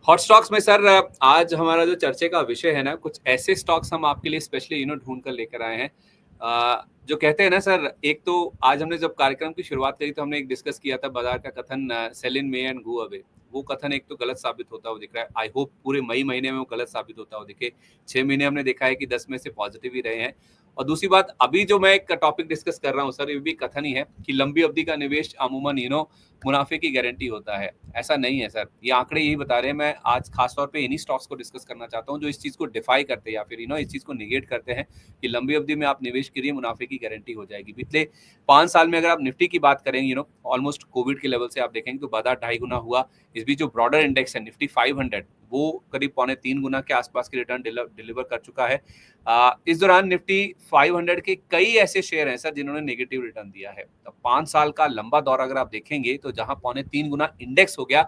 Hot stocks में sir आज हमारा जो चर्चे का विषय है ना, कुछ ऐसे स्टॉक्स हम आपके लिए स्पेशली ढूंढ कर लेकर आए हैं। जो कहते हैं ना सर, एक तो आज हमने जब कार्यक्रम की शुरुआत करी तो हमने एक डिस्कस किया था बाजार का कथन, sell in May and go away. वो कथन एक तो गलत साबित होता हुआ दिख रहा है। आई होप पूरे मई महीने में वो गलत साबित होता हुआ दिखे। 6 महीने हमने देखा है कि 10 में से पॉजिटिव ही रहे हैं। और दूसरी बात, अभी जो मैं एक टॉपिक डिस्कस कर रहा हूँ सर, ये भी कथन ही है कि लंबी अवधि का निवेश अमूमन मुनाफे की गारंटी होता है। ऐसा नहीं है सर, ये आंकड़े यही बता रहे हैं। मैं आज खास तौर पे इन्हीं स्टॉक्स को डिस्कस करना चाहता हूँ जो इस चीज को डिफाई करते हैं या फिर इस चीज को निगेट करते हैं कि लंबी अवधि में आप निवेश करिए, मुनाफे की गारंटी हो जाएगी। पिछले 5 साल में अगर आप निफ्टी की बात करें, ऑलमोस्ट कोविड के लेवल से आप देखेंगे तो बाजार 2.5 गुना हुआ। इस बीच जो ब्रॉडर इंडेक्स है निफ्टी 500, वो करीब 2.75 गुना के आसपास की रिटर्न डिलीवर कर चुका है। इस दौरान निफ्टी 500 के कई ऐसे शेयर हैं सर जिन्होंने नेगेटिव रिटर्न दिया है। तो 5 साल का लंबा दौर अगर आप देखेंगे तो जहां 2.75 गुना इंडेक्स हो गया,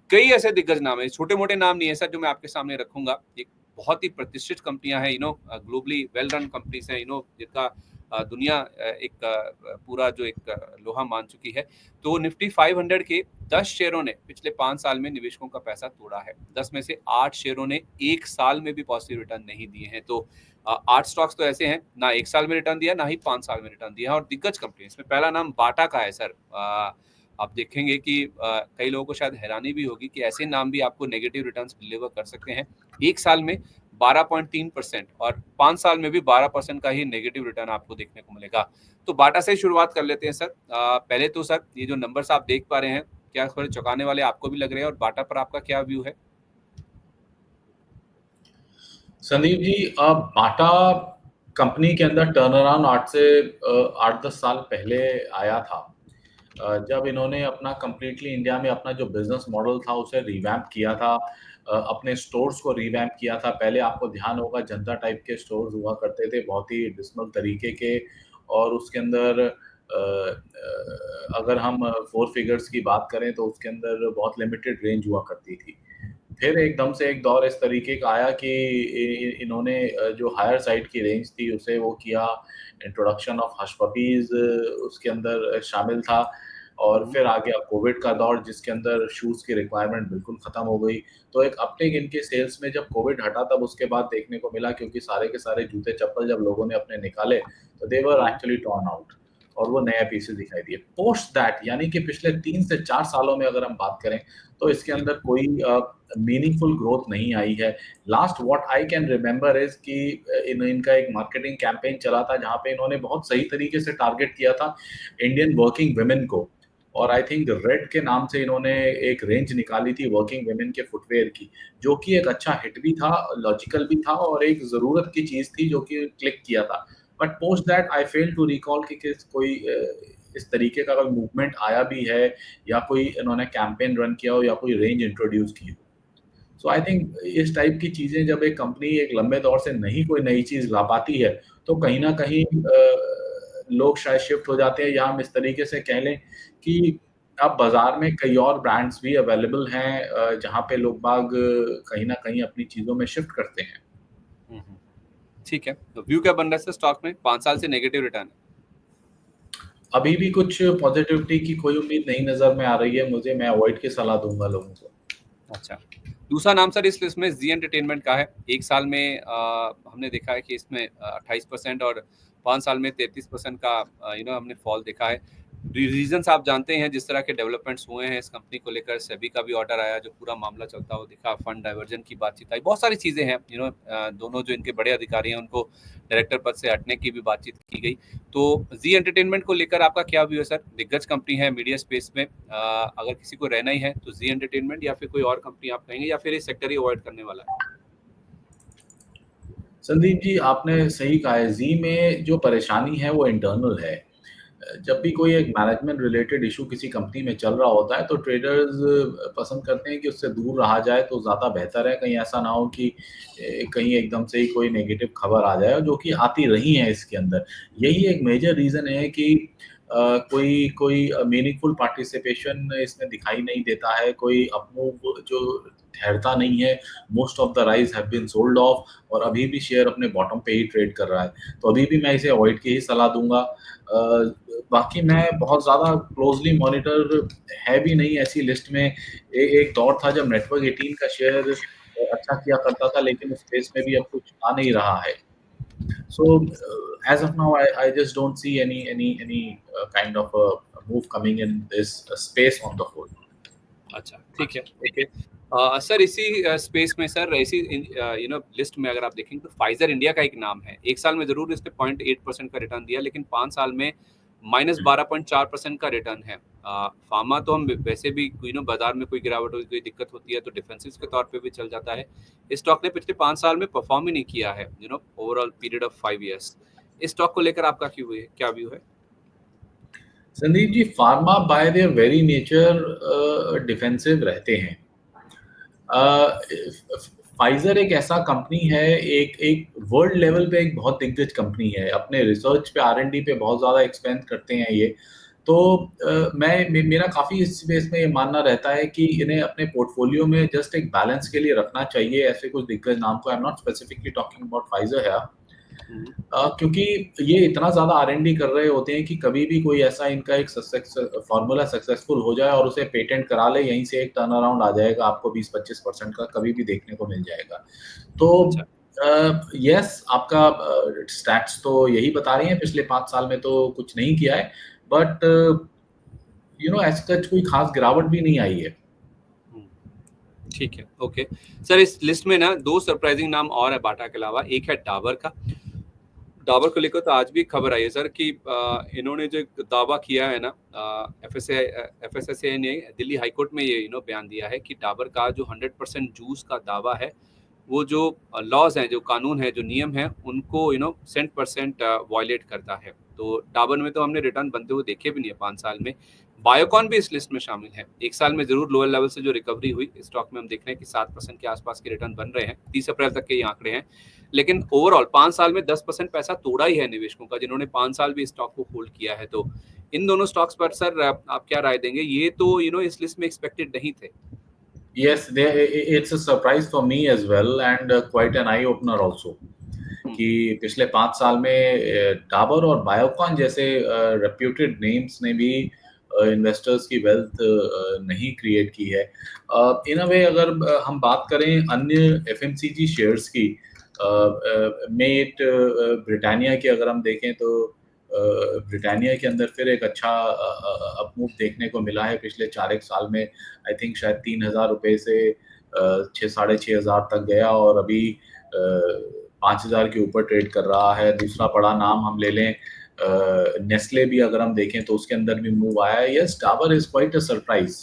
कई ऐसे दिग्गज नाम है, छोटे मोटे नाम नहीं है सर, जो मैं आपके सामने रखूंगा। एक बहुत ही प्रतिष्ठित कंपनियां हैं, ग्लोबली वेल रन कंपनीज हैं, जिनका दुनिया एक पूरा जो एक लोहा मान चुकी है। तो निफ्टी 500 के 10 शेयरों ने पिछले 5 साल में निवेशकों का पैसा तोड़ा है। 10 में से 8 शेयरों ने एक साल में भी पॉजिटिव रिटर्न नहीं दिए हैं। तो 8 स्टॉक्स तो ऐसे हैं, ना एक साल में रिटर्न दिया, ना ही 5 साल में रिटर्न दिया है। और दिग्गज कंपनी, इसमें पहला नाम बाटा का है सर। आप देखेंगे कि कई लोगों को शायद हैरानी भी होगी कि ऐसे नाम भी आपको नेगेटिव रिटर्न्स डिलीवर कर सकते हैं। एक साल में 12.3% और 5 साल में भी 12% का ही नेगेटिव रिटर्न आपको देखने को मिलेगा। तो बाटा से शुरुआत कर लेते हैं सर। पहले तो सर, ये जो नंबर्स आप देख पा रहे हैं, क्या थोड़े चौंकाने वाले आपको भी लग रहे हैं, और बाटा पर आपका क्या व्यू है? संदीप जी, बाटा कंपनी के अंदर टर्न अराउंड 8 10 साल पहले आया था, जब इन्होंने अपना कंप्लीटली इंडिया में अपना जो बिजनेस मॉडल था उसे रिवैम्प किया था, अपने स्टोर्स को रिवैम्प किया था। पहले आपको ध्यान होगा जनता टाइप के स्टोर्स हुआ करते थे, बहुत ही डिस्मल तरीके के, और उसके अंदर अगर हम 4 फिगर्स की बात करें तो उसके अंदर बहुत लिमिटेड रेंज हुआ करती थी। फिर एकदम से एक दौर इस तरीके का आया कि इन्होंने जो हायर साइड की रेंज थी उसे वो किया, इंट्रोडक्शन ऑफ हश पपीज उसके अंदर शामिल था। और फिर आ गया कोविड का दौर जिसके अंदर शूज़ की रिक्वायरमेंट बिल्कुल ख़त्म हो गई। तो एक अपटेक इनके सेल्स में जब कोविड हटा तब उसके बाद देखने को मिला, क्योंकि सारे के सारे जूते-चप्पल जब लोगों ने अपने निकाले तो दे वर एक्चुअली टॉर्न आउट और वो नए पीसेस दिखाई दिए। पोस्ट दैट, यानी कि पिछले 3 से 4 सालों में अगर हम बात करें तो इसके अंदर कोई मीनिंगफुल ग्रोथ नहीं आई है। Last what I can remember is कि इनका एक मार्केटिंग कैंपेन चला था जहाँ पे इन्होंने बहुत सही तरीके से टारगेट किया था इंडियन वर्किंग वुमेन को, और आई थिंक रेड के नाम से इन्होंने एक रेंज निकाली थी वर्किंग वुमेन के फुटवियर की, जो कि एक अच्छा हिट भी था, लॉजिकल भी था और एक ज़रूरत की चीज़ थी जो कि क्लिक किया था। But post that I fail to recall कि कोई इस तरीके का कोई मूवमेंट आया भी है या कोई इन्होंने कैंपेन रन किया हो या कोई रेंज इंट्रोड्यूस की हो। सो आई थिंक इस टाइप की चीज़ें जब एक कंपनी एक लंबे दौर से नहीं कोई नई चीज़ ला पाती है तो कहीं न कहीं लोग शायद शिफ्ट हो जाते हैं, या हम इस तरीके से कह लें कि अब बाज़ार में कई और ब्रांड्स भी अवेलेबल हैं जहाँ पे लोग बाग कहीं न कहीं अपनी चीज़ों में शिफ्ट करते हैं। ठीक है, तो व्यू क्या बन रहा है सर स्टॉक में? 5 साल से नेगेटिव रिटर्न है। अभी भी कुछ पॉजिटिविटी की कोई उम्मीद नहीं नज़र में आ रही है मुझे, मैं अवॉइड की सलाह दूँगा लोगों को। अच्छा, दूसरा नाम सर इस लिस्ट में जी एंटरटेनमेंट का है। एक साल में हमने देखा है कि इसमें 28% और 5 साल में 33% का हमने फॉल देखा है। रीजंस आप जानते हैं, जिस तरह के डेवलपमेंट्स हुए हैं इस कंपनी को लेकर, सेबी का भी ऑर्डर आया, जो पूरा मामला चलता हुआ दिखा, फंड डाइवर्जन की बातचीत आई, बहुत सारी चीज़ें हैं। दोनों जो इनके बड़े अधिकारी हैं उनको डायरेक्टर पद से हटने की भी बातचीत की गई। तो जी एंटरटेनमेंट को लेकर आपका क्या व्यू है सर? दिग्गज कंपनी है मीडिया स्पेस में, अगर किसी को रहना ही है तो जी एंटरटेनमेंट या फिर कोई और कंपनी आप कहेंगे, या फिर ये सेक्टर ही अवॉइड करने वाला है? संदीप जी, आपने सही कहा है, ज़ी में जो परेशानी है वो इंटरनल है। जब भी कोई एक मैनेजमेंट रिलेटेड इश्यू किसी कंपनी में चल रहा होता है तो ट्रेडर्स पसंद करते हैं कि उससे दूर रहा जाए तो ज़्यादा बेहतर है। कहीं ऐसा ना हो कि कहीं एकदम से ही कोई नेगेटिव खबर आ जाए, जो कि आती रही है इसके अंदर। यही एक मेजर रीज़न है कि कोई कोई मीनिंगफुल पार्टिसिपेशन इसमें दिखाई नहीं देता है, कोई अपमूव जो ठहरता नहीं है। Most of the rise have been sold off और अभी भी शेयर अपने बॉटम पे ही ट्रेड कर रहा है, तो अभी भी मैं इसे अवॉइड की ही सलाह दूंगा। बाकी मैं बहुत ज़्यादा क्लोजली मॉनिटर है भी नहीं ऐसी लिस्ट में। एक दौर था जब नेटवर्क 18 का शेयर अच्छा किया करता था, लेकिन उस स्पेस में भी अब कुछ आ नहीं रहा है। So as of now, I just don't see any kind of a move coming in this space on the whole. अच्छा, ठीक है, ओके। सर इसी स्पेस में सर ऐसी लिस्ट में अगर आप देखेंगे तो फाइजर इंडिया का एक नाम है। 1 साल में ज़रूर इसने 0.8% का रिटर्न दिया, लेकिन 5 साल में -12.4% का रिटर्न है। फार्मा तो हम वैसे भी बाजार में कोई गिरावट होती, कोई दिक्कत होती है तो डिफेंसिव के तौर पे भी चल जाता है। इस स्टॉक ने पिछले 5 साल में परफॉर्म ही नहीं किया है, ओवरऑल पीरियड ऑफ 5 इयर्स। इस स्टॉक को लेकर आपका क्या व्यू है? Sandeep ji, pharma by their very nature defensive रहते हैं। फाइजर एक ऐसा कंपनी है, एक वर्ल्ड लेवल पे एक बहुत दिग्गज कंपनी है, अपने रिसर्च पे R&D पे बहुत ज़्यादा एक्सपेंड करते हैं ये। तो मेरा काफ़ी इस स्पेस में ये मानना रहता है कि इन्हें अपने पोर्टफोलियो में जस्ट एक बैलेंस के लिए रखना चाहिए ऐसे कुछ दिग्गज नाम को। I am not specifically talking about Pfizer है, क्योंकि ये इतना ज़्यादा R&D कर रहे होते हैं कि कभी भी कोई ऐसा इनका एक फॉर्मूला सक्सेसफुल हो जाए और उसे पेटेंट करा ले, यहीं से एक टर्न अराउंड आ जाएगा, आपको 20-25% का कभी भी देखने को मिल जाएगा। तो यस, आपका स्टैट्स तो यही बता रही हैं, पिछले 5 साल में तो कुछ नहीं किया है, बट एज सच कोई खास गिरावट भी नहीं आई है। ठीक है, ओके। सर इस लिस्ट में ना 2 सरप्राइजिंग नाम और है बाटा के अलावा। एक है डाबर का। डाबर को लेकर तो आज भी खबर आई है सर कि इन्होंने जो दावा किया है ना, एफएसएसए ने दिल्ली हाईकोर्ट में ये बयान दिया है कि डाबर का जो 100% जूस का दावा है, वो जो लॉज हैं, जो कानून है, जो नियम है, उनको 100% वायलेट करता है। तो डाबर में तो हमने रिटर्न बनते हुए देखे भी नहीं है 5 साल में। बायोकॉन भी इस लिस्ट में शामिल है। 1 साल में जरूर लोअर लेवल से जो रिकवरी हुई, स्टॉक में हम देख रहे हैं कि 7% के आसपास के रिटर्न बन रहे हैं। 30 अप्रैल तक के ये आंकड़े हैं, लेकिन ओवरऑल 5 साल में 10% पैसा तोड़ा ही है निवेशकों का, जिन्होंने 5 साल भी स्टॉक को होल्ड किया है। तो इन दोनों स्टॉक्स पर सर आप क्या राय देंगे? ये तो इस लिस्ट में एक्सपेक्टेड नहीं थे। Yes, it's a surprise for me as well and quite an eye opener also. कि पिछले 5 साल में डाबर और बायोकॉन जैसे रेप्यूटेड नेम्स ने भी इन्वेस्टर्स की वेल्थ नहीं क्रिएट की है। इन अ वे अगर हम बात करें अन्य एफएमसीजी शेयर्स की, मेट, ब्रिटानिया की अगर हम देखें तो ब्रिटानिया के अंदर फिर एक अच्छा अपमूव देखने को मिला है पिछले 4-1 साल में। आई थिंक शायद 3,000 रुपए से 6,500 तक गया और अभी 5,000 के ऊपर ट्रेड कर रहा है। दूसरा बड़ा नाम हम ले लें, नेस्ले भी अगर हम देखें तो उसके अंदर भी मूव आया है। Yes, Dabur is quite a surprise.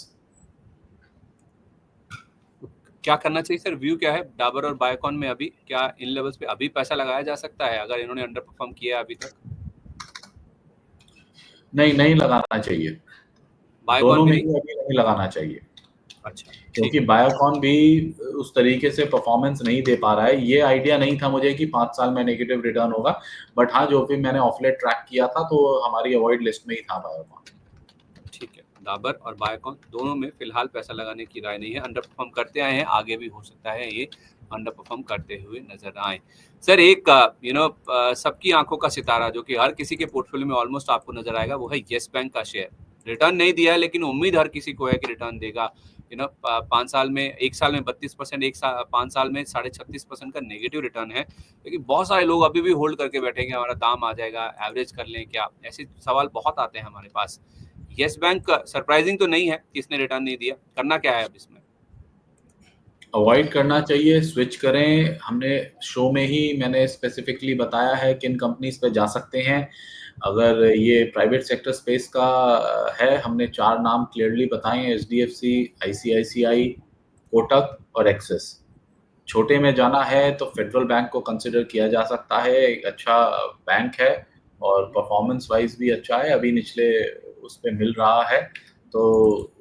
क्या करना चाहिए सर? व्यू क्या है डाबर और बायोकॉन में? अभी क्या इन लेवल्स पे अभी पैसा लगाया जा सकता है अगर इन्होंने अंडर परफॉर्म किया है अभी तक? नहीं लगाना चाहिए, बायोकॉन दोनों भी में नहीं? ही अभी नहीं लगाना चाहिए, अच्छा, ठीक क्योंकि है। बायोकॉन भी उस तरीके से परफॉर्मेंस नहीं दे पा रहा है। ये आइडिया नहीं था मुझे कि 5 साल में नेगेटिव रिटर्न होगा, बट हाँ, जो भी मैंने ऑफलेट ट्रैक किया था तो हमारी अवॉइड लिस्ट में ही था बायोकॉन। ठीक है, डाबर और बायोकॉन दोनों में फिलहाल पैसा लगाने की राय नहीं है। अंडर परफॉर्म करते आए हैं, आगे भी हो सकता है ये अंडर परफॉर्म करते हुए नजर आए। सर एक सबकी आंखों का सितारा जो कि हर किसी के पोर्टफोलियो में ऑलमोस्ट आपको नजर आएगा, वो है येस बैंक का शेयर। रिटर्न नहीं दिया है, लेकिन उम्मीद हर किसी को है कि रिटर्न देगा। 5 साल में, 1 साल में 32%, 5 साल में 36.5% का नेगेटिव रिटर्न है। लेकिन बहुत सारे लोग अभी भी होल्ड करके बैठेंगे, हमारा दाम आ जाएगा, एवरेज कर लें क्या, ऐसे सवाल बहुत आते हैं हमारे पास। येस बैंक सरप्राइजिंग तो नहीं है कि इसने रिटर्न नहीं दिया, करना क्या है अब इसमें? अवॉइड करना चाहिए, स्विच करें। हमने शो में ही मैंने स्पेसिफिकली बताया है किन कंपनीज पे जा सकते हैं। अगर ये प्राइवेट सेक्टर स्पेस का है, हमने 4 नाम क्लियरली बताए हैं, एचडीएफसी, आईसीआईसीआई, कोटक और एक्सिस। छोटे में जाना है तो फेडरल बैंक को कंसिडर किया जा सकता है, एक अच्छा बैंक है और परफॉर्मेंस वाइज भी अच्छा है, अभी निचले उस पे मिल रहा है। तो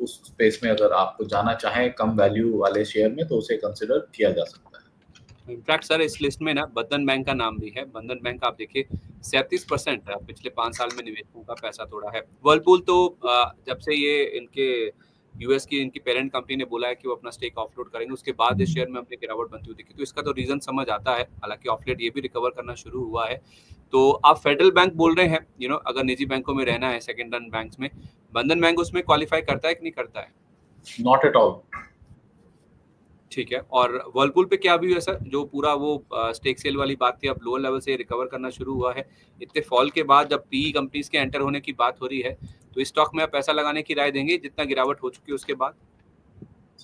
उस स्पेस में अगर आपको जाना चाहें कम वैल्यू वाले शेयर में, तो उसे कंसिडर किया जा सकता है। इनफैक्ट सर इस लिस्ट में ना बंधन बैंक का नाम भी है। बंधन बैंक आप देखिए 37% पिछले 5 साल में निवेशकों का पैसा तोड़ा है। वर्लपूल तो जब से ये इनके यूएस की इनकी पेरेंट कंपनी ने बोला है कि वो अपना स्टेक ऑफलोड करेंगे, उसके बाद इस शेयर में अपनी गिरावट बनती हुई दिखी। तो इसका तो रीजन समझ आता है, हालांकि ऑफलेट ये भी रिकवर करना शुरू हुआ है। तो आप फेडरल बैंक बोल रहे हैं, अगर निजी बैंकों में रहना है सेकेंड रन बैंक्स में, बंधन बैंक उसमें क्वालिफाई करता है कि नहीं करता है? Not at all. ठीक है। और वर्लपूल पे क्या भी है सर, जो पूरा वो स्टेक सेल वाली बात थी, अब लोअर लेवल से रिकवर करना शुरू हुआ है इतने फॉल के बाद, जब पीई कंपनीज के एंटर होने की बात हो रही है, तो इस स्टॉक में आप पैसा लगाने की राय देंगे जितना गिरावट हो चुकी है उसके बाद?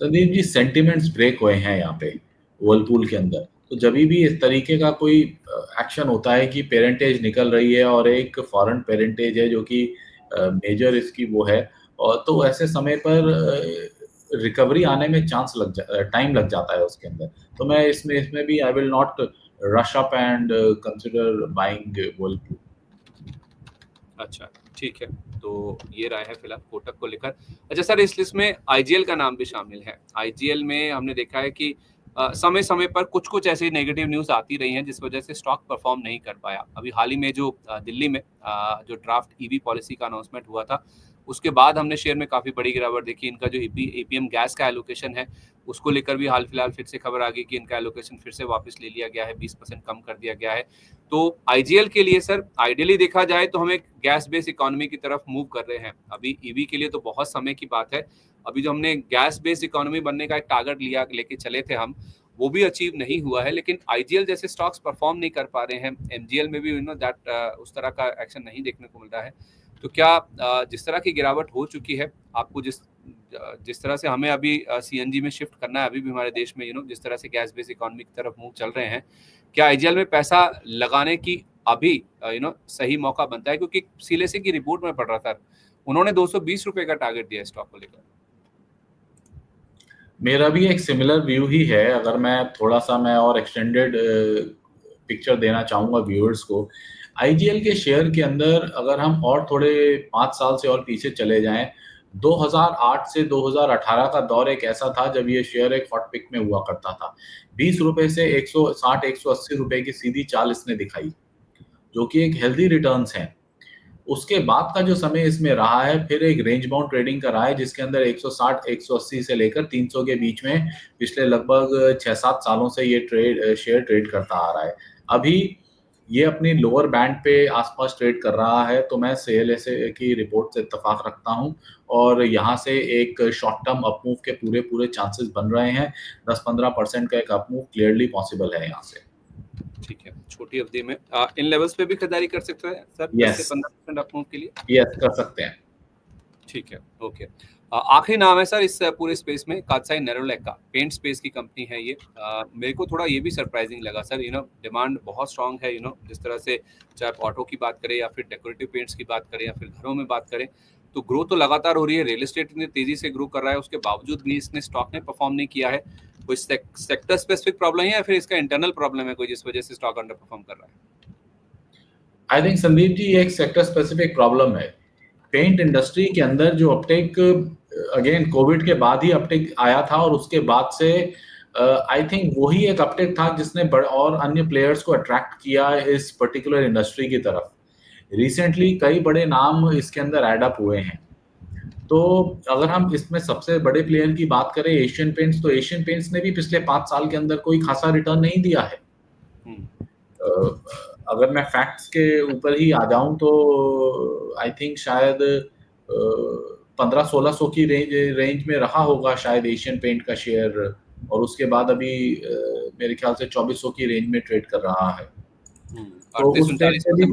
संदीप जी, सेंटिमेंट्स ब्रेक हुए हैं यहाँ पे वर्लपूल के अंदर। तो जब भी इस तरीके का कोई एक्शन होता है कि पेरेंटेज निकल रही है और एक फॉरेन पेरेंटेज है जो कि मेजर इसकी वो है, और तो ऐसे समय पर रिकवरी आने में टाइम लग जाता है उसके अंदर। तो मैं इसमें भी I will not rush up and consider buying Whirlpool. अच्छा, ठीक है। तो ये राय है फिलहाल कोटक को लेकर। अच्छा सर, इस लिस्ट में आईजीएल का नाम भी शामिल है। आईजीएल में हमने देखा है कि समय समय पर कुछ कुछ ऐसी नेगेटिव न्यूज आती रही हैं जिस वजह से स्टॉक परफॉर्म नहीं कर पाया। अभी हाल ही में जो दिल्ली में जो ड्राफ्ट ईवी पॉलिसी का अनाउंसमेंट हुआ था, उसके बाद हमने शेयर में काफी बड़ी गिरावट देखी। इनका जो एपीएम गैस का एलोकेशन है, उसको लेकर भी हाल फिलहाल फिर से खबर आ गई कि इनका एलोकेशन फिर से वापस ले लिया गया है, 20% कम कर दिया गया है। तो आईजीएल के लिए सर, आइडियली देखा जाए तो हम एक गैस बेस्ड इकोनॉमी की तरफ मूव कर रहे हैं। अभी ईवी के लिए तो बहुत समय की बात है। अभी जो हमने गैस बेस्ड इकोनॉमी बनने का एक टारगेट लिया लेके चले थे हम, वो भी अचीव नहीं हुआ है। लेकिन आईजीएल जैसे स्टॉक्स परफॉर्म नहीं कर पा रहे हैं। एमजीएल में भी दैट उस तरह का एक्शन नहीं देखने को मिल रहा है। तो क्या जिस तरह की गिरावट हो चुकी है, आपको जिस तरह से हमें अभी सीएनजी में शिफ्ट करना है, अभी भी हमारे देश में जिस तरह से गैस बेस्ड इकोनॉमी की तरफ मूव चल रहे हैं, क्या आईजीएल में पैसा लगाने की अभी सही मौका बनता है? क्योंकि सीएलएसए की रिपोर्ट में पढ़ रहा था, उन्होंने 220 रुपए का टारगेट दिया स्टॉक को लेकर। मेरा भी एक सिमिलर व्यू ही है। अगर मैं और एक्सटेंडेड पिक्चर देना चाहूँगा व्यूअर्स को, आईजीएल के शेयर के अंदर अगर हम और थोड़े 5 साल से और पीछे चले जाएँ, 2008 से 2018 का दौर एक ऐसा था जब ये शेयर एक हॉट पिक में हुआ करता था। 20 रुपए से 160-180 रुपए की सीधी चाल इसने दिखाई, जो कि एक हेल्दी रिटर्न्स हैं। उसके बाद का जो समय इसमें रहा है, फिर एक रेंज बाउंड ट्रेडिंग का रहा है जिसके अंदर 160-180 से लेकर 300 के बीच में पिछले लगभग 6-7 सालों से ये शेयर ट्रेड करता आ रहा है। अभी ये अपनी लोअर बैंड पे आसपास ट्रेड कर रहा है, तो मैं सीएलएसए की रिपोर्ट से इत्तेफाक रखता हूं और यहाँ से एक शॉर्ट टर्म अपमूव के पूरे चांसेस बन रहे हैं। 10-15% का एक अपमूव क्लियरली पॉसिबल है यहाँ से। ठीक है, छोटी अवधि में इन लेवल्स पे भी खरीदारी कर सकते हैं सर, 10 से 15% अपमूव के लिए? यस, कर सकते हैं। ठीक है, ओके। आखिरी नाम है सर इस पूरे स्पेस में, कात्साई नेरोलैक का। पेंट स्पेस की कंपनी है ये। मेरे को थोड़ा ये भी सरप्राइजिंग लगा सर, डिमांड बहुत स्ट्रांग है, जिस तरह से चाहे आप ऑटो की बात करें या फिर डेकोरेटिव पेंट्स की बात करें या फिर घरों में बात करें, तो ग्रोथ तो लगातार हो रही है। रियल एस्टेट इतनी तेजी से ग्रो कर रहा है, उसके बावजूद भी इसने स्टॉक ने परफॉर्म नहीं किया है। कोई सेक्टर स्पेसिफिक प्रॉब्लम है या फिर इसका इंटरनल प्रॉब्लम है कोई, जिस वजह से स्टॉक अंडर परफॉर्म कर रहा है? आई थिंक संदीप जी, एक सेक्टर स्पेसिफिक प्रॉब्लम है। पेंट इंडस्ट्री के अंदर जो अपटेक अगेन कोविड के बाद ही अपटेक आया था और उसके बाद से आई थिंक वही एक अपटेक था जिसने और अन्य प्लेयर्स को अट्रैक्ट किया इस पर्टिकुलर इंडस्ट्री की तरफ। रिसेंटली कई बड़े नाम इसके अंदर ऐड अप हुए हैं। तो अगर हम इसमें सबसे बड़े प्लेयर की बात करें एशियन पेंट्स, तो एशियन पेंट्स ने भी पिछले 5 साल के अंदर कोई खासा रिटर्न नहीं दिया है। अगर मैं फैक्ट्स के ऊपर ही आ जाऊं तो आई थिंक शायद 1500-1600 की रेंज में रहा होगा शायद एशियन पेंट का शेयर, और उसके बाद अभी मेरे ख्याल से 2400 की रेंज में ट्रेड कर रहा है। तो उस रेंज से भी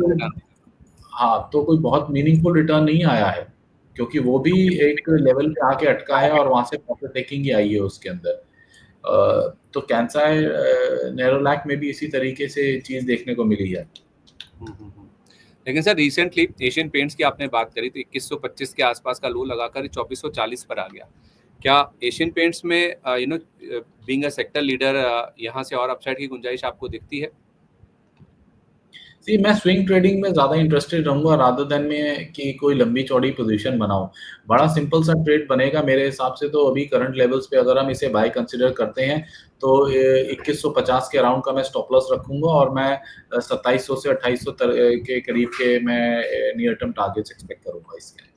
तो कोई बहुत मीनिंगफुल रिटर्न नहीं आया है, क्योंकि वो भी एक लेवल पे आके अटका है और वहां से प्रॉफिट टेकिंग ही आई है उसके अंदर। तो कांसाई नेरोलैक में भी इसी तरीके से चीज देखने को मिली है। लेकिन सर रिसेंटली एशियन पेंट्स की आपने बात करी तो 2125 के आसपास का लो लगाकर 2440 पर आ गया। क्या एशियन पेंट्स में बीइंग अ सेक्टर लीडर यहाँ से और अपसाइड की गुंजाइश आपको दिखती है? सी मैं स्विंग ट्रेडिंग में ज़्यादा इंटरेस्टेड रहूँगा रादर देन मैं कि कोई लंबी चौड़ी पोज़ीशन बनाऊँ। बड़ा सिंपल सा ट्रेड बनेगा मेरे हिसाब से तो अभी करंट लेवल्स पे अगर हम इसे बाय कंसीडर करते हैं, तो 2150 के अराउंड का मैं स्टॉप लॉस रखूँगा और मैं 2700 से 2800 के करीब के मैं नियर टर्म टारगेट्स एक्सपेक्ट करूँगा इसके अंदर।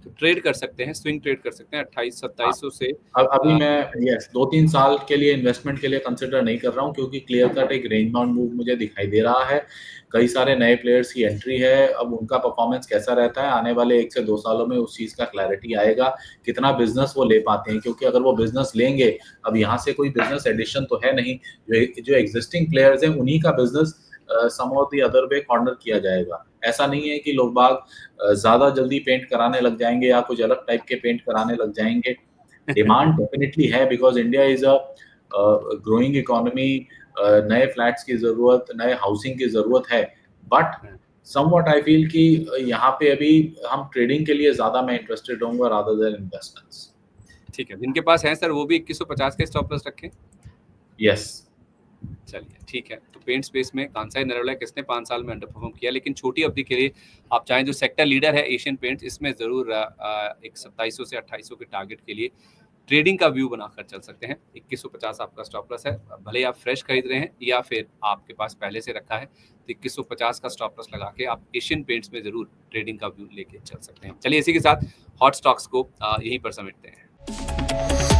तो ट्रेड कर सकते हैं, स्विंग ट्रेड कर सकते हैं 28-2700 से। अब अभी मैं 2-3 साल के लिए इन्वेस्टमेंट के लिए कंसिडर नहीं कर रहा हूँ क्योंकि क्लियर कट एक रेंज बाउंड मूव मुझे दिखाई दे रहा है। कई सारे नए प्लेयर्स की एंट्री है, अब उनका परफॉर्मेंस कैसा रहता है, आने वाले 1 से 2 सालों में उस चीज़ का क्लैरिटी आएगा, कितना बिज़नेस वो ले पाते हैं क्योंकि अगर वो बिज़नेस लेंगे, अब यहाँ से कोई बिज़नेस एडिशन तो है नहीं, जो एक्जिस्टिंग प्लेयर्स हैं उन्हीं का बिज़नेस सम और द अदर वे कॉर्नर किया जाएगा। ऐसा नहीं है कि लोग बाग ज़्यादा जल्दी पेंट कराने लग जाएँगे या कुछ अलग टाइप के पेंट कराने लग जाएँगे। डिमांड डेफिनिटली है because India is a growing economy, नए फ्लैट्स की ज़रूरत, नए हाउसिंग की ज़रूरत है। बट समव्हाट आई फील कि यहाँ पे अभी हम ट्रेडिंग के लिए ज़्यादा मैं इंटरेस्टेड रहूँगा रादर देन इन्वेस्टमेंट्स। ठीक है, जिनके पास है सर वो भी 2150 के स्टॉप लॉस रखें? यस। चलिए ठीक है, तो पेंट स्पेस में कांसाई नेरोलैक इसने 5 साल में अंडर परफॉर्म किया, लेकिन छोटी अवधि के लिए आप चाहें जो सेक्टर लीडर है एशियन पेंट्स, इसमें ज़रूर एक 2700 से 2800 के टारगेट के लिए ट्रेडिंग का व्यू बनाकर चल सकते हैं। 2150 आपका स्टॉप लॉस है, भले ही आप फ्रेश खरीद रहे हैं या फिर आपके पास पहले से रखा है, तो 2150 का स्टॉप लॉस लगा के आप एशियन पेंट्स में ज़रूर ट्रेडिंग का व्यू लेके चल सकते हैं। चलिए इसी के साथ हॉट स्टॉक्स को यहीं पर समेटते हैं।